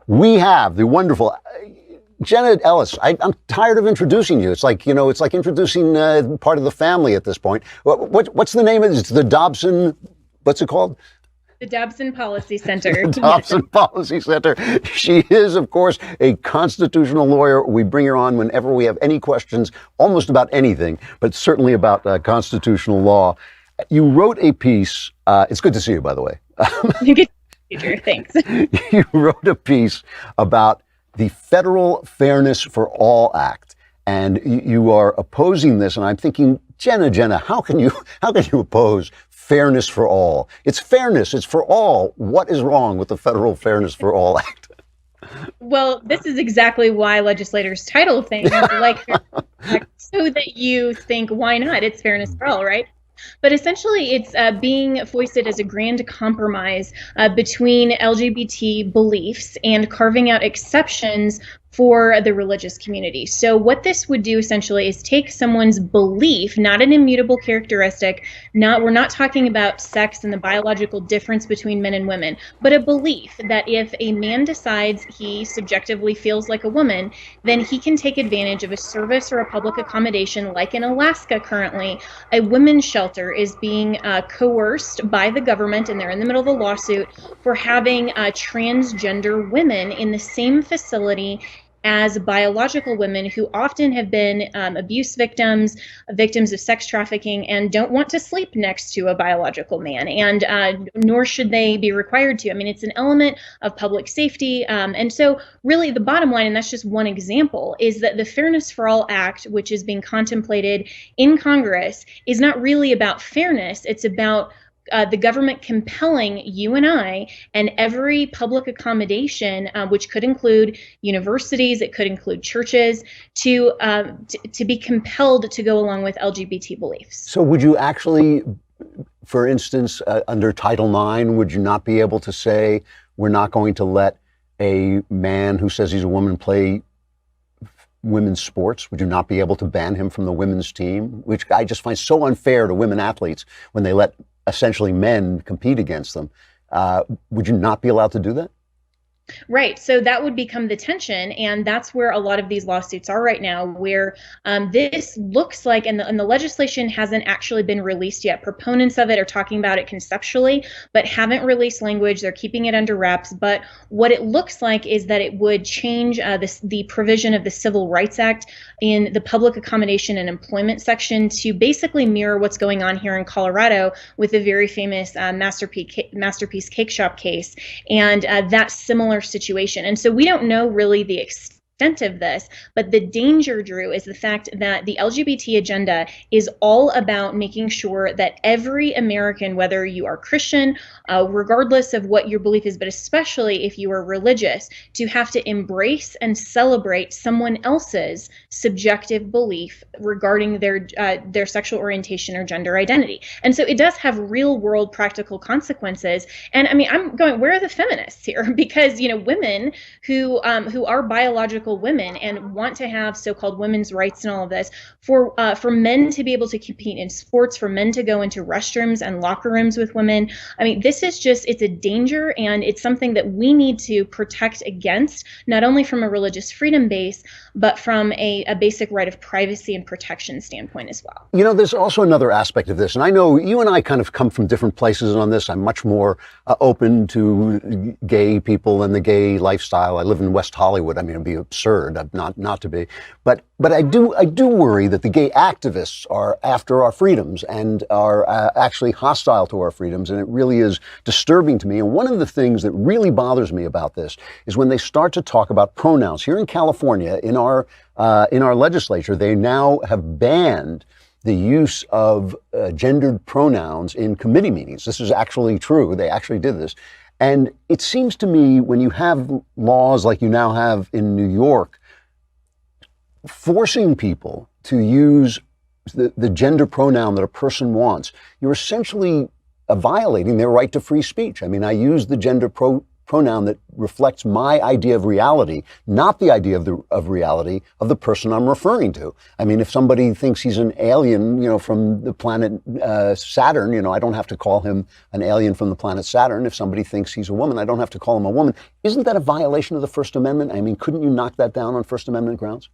We have the wonderful Jenna Ellis. I'm tired of introducing you. It's like, it's like introducing part of the family at this point. What's the name of it? It's the Dopson, what's it called? The Dopson Policy Center. The Dopson Policy Center. She is, of course, a constitutional lawyer. We bring her on whenever we have any questions, almost about anything, but certainly about constitutional law. You wrote a piece. It's good to see you, by the way. Good teacher, thanks. You wrote a piece about the Federal Fairness for All Act, and you are opposing this. And I'm thinking, Jenna, how can you oppose fairness for all? It's fairness. It's for all. What is wrong with the Federal Fairness for All Act? Well, this is exactly why legislators title things like so that you think, why not? It's fairness for all, right? But essentially, it's being foisted as a grand compromise between LGBT beliefs and carving out exceptions for the religious community. So what this would do essentially is take someone's belief, not an immutable characteristic, we're not talking about sex and the biological difference between men and women, but a belief that if a man decides he subjectively feels like a woman, then he can take advantage of a service or a public accommodation. Like in Alaska currently, a women's shelter is being coerced by the government, and they're in the middle of a lawsuit for having transgender women in the same facility as biological women who often have been abuse victims of sex trafficking, and don't want to sleep next to a biological man, and nor should they be required to. I mean, it's an element of public safety. And so really the bottom line, and that's just one example, is that the Fairness for All Act, which is being contemplated in Congress, is not really about fairness. It's about the government compelling you and I and every public accommodation, which could include universities, it could include churches, to be compelled to go along with LGBT beliefs. So would you actually, for instance, under Title IX, would you not be able to say, we're not going to let a man who says he's a woman play women's sports? Would you not be able to ban him from the women's team? Which I just find so unfair to women athletes when they let essentially men compete against them. Would you not be allowed to do that? Right. So that would become the tension. And that's where a lot of these lawsuits are right now, where this looks like, and the legislation hasn't actually been released yet. Proponents of it are talking about it conceptually, but haven't released language. They're keeping it under wraps. But what it looks like is that it would change the provision of the Civil Rights Act in the public accommodation and employment section to basically mirror what's going on here in Colorado with the very famous Masterpiece Cake Shop case, and that similar situation. And so we don't know really the extent of this, but the danger, Drew, is the fact that the LGBT agenda is all about making sure that every American, whether you are Christian, regardless of what your belief is, but especially if you are religious, to have to embrace and celebrate someone else's subjective belief regarding their sexual orientation or gender identity. And so it does have real world practical consequences. And I mean, I'm going, where are the feminists here? Because, women who are biological women and want to have so-called women's rights and all of this, for men to be able to compete in sports, for men to go into restrooms and locker rooms with women. I mean, this is just, it's a danger, and it's something that we need to protect against, not only from a religious freedom base, but from a basic right of privacy and protection standpoint as well. There's also another aspect of this, and I know you and I kind of come from different places on this. I'm much more open to gay people and the gay lifestyle. I live in West Hollywood. I mean, it'd be absurd not to be, but I do worry that the gay activists are after our freedoms and are actually hostile to our freedoms, and it really is disturbing to me. And one of the things that really bothers me about this is when they start to talk about pronouns. Here in California, in our legislature, they now have banned the use of gendered pronouns in committee meetings. This is actually true. They actually did this. And it seems to me, when you have laws like you now have in New York, forcing people to use the gender pronoun that a person wants, you're essentially violating their right to free speech. I mean, I use the gender pronoun that reflects my idea of reality, not the idea of reality of the person I'm referring to. I mean, if somebody thinks he's an alien, from the planet Saturn, I don't have to call him an alien from the planet Saturn. If somebody thinks he's a woman, I don't have to call him a woman. Isn't that a violation of the First Amendment? I mean, couldn't you knock that down on First Amendment grounds?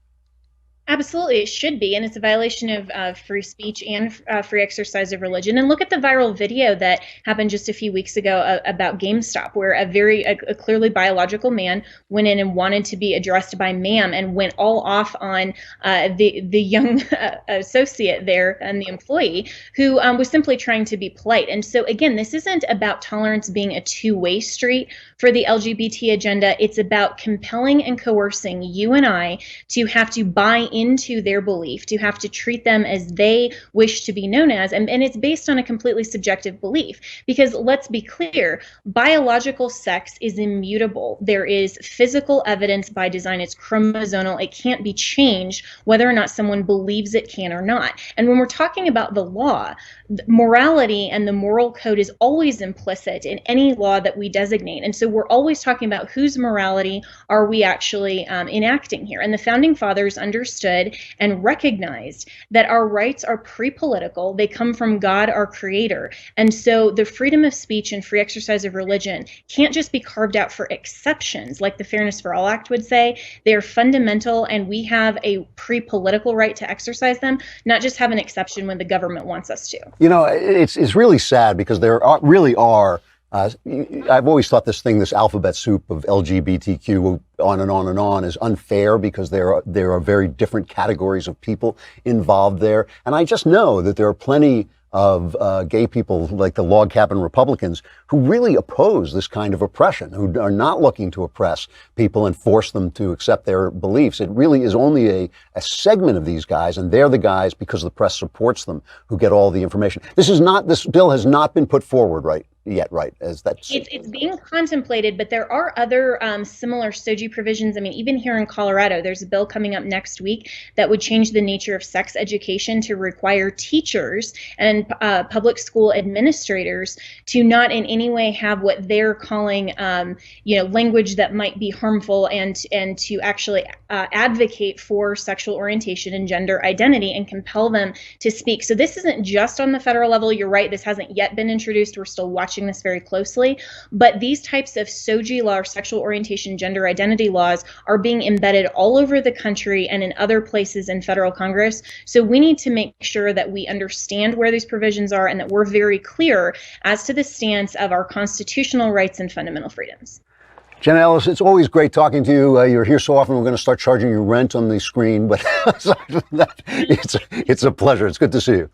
Absolutely, it should be, and it's a violation of free speech and free exercise of religion. And look at the viral video that happened just a few weeks ago about GameStop, where a clearly biological man went in and wanted to be addressed by ma'am, and went all off on the young associate there and the employee who was simply trying to be polite. And so again, this isn't about tolerance being a two-way street for the LGBT agenda. It's about compelling and coercing you and I to have to buy into their belief, to have to treat them as they wish to be known as. And it's based on a completely subjective belief. Because let's be clear, biological sex is immutable. There is physical evidence by design. It's chromosomal. It can't be changed whether or not someone believes it can or not. And when we're talking about the law, morality and the moral code is always implicit in any law that we designate. And so we're always talking about whose morality are we actually enacting here. And the Founding Fathers understood and recognized that our rights are pre-political. They come from God, our creator. And so the freedom of speech and free exercise of religion can't just be carved out for exceptions, like the Fairness for All Act would say. They are fundamental, and we have a pre-political right to exercise them, not just have an exception when the government wants us to. It's really sad because really are I've always thought this alphabet soup of LGBTQ on and on and on is unfair because there are very different categories of people involved there. And I just know that there are plenty of gay people like the log cabin Republicans who really oppose this kind of oppression, who are not looking to oppress people and force them to accept their beliefs. It really is only a segment of these guys, and they're the guys, because the press supports them, who get all the information. This bill has not been put forward yet, right? It's being contemplated, but there are other similar SOGI provisions. I mean, even here in Colorado, there's a bill coming up next week that would change the nature of sex education to require teachers and public school administrators to not in any way have what they're calling, language that might be harmful, and to actually advocate for sexual orientation and gender identity and compel them to speak. So this isn't just on the federal level. You're right. This hasn't yet been introduced. We're still watching this very closely, but these types of SOGI law, or sexual orientation, gender identity laws, are being embedded all over the country and in other places in federal Congress. So we need to make sure that we understand where these provisions are and that we're very clear as to the stance of our constitutional rights and fundamental freedoms. Jenna Ellis, it's always great talking to you. You're here so often, we're going to start charging you rent on the screen, but aside from that, it's a pleasure. It's good to see you.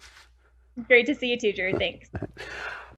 Great to see you too, Jared. Thanks.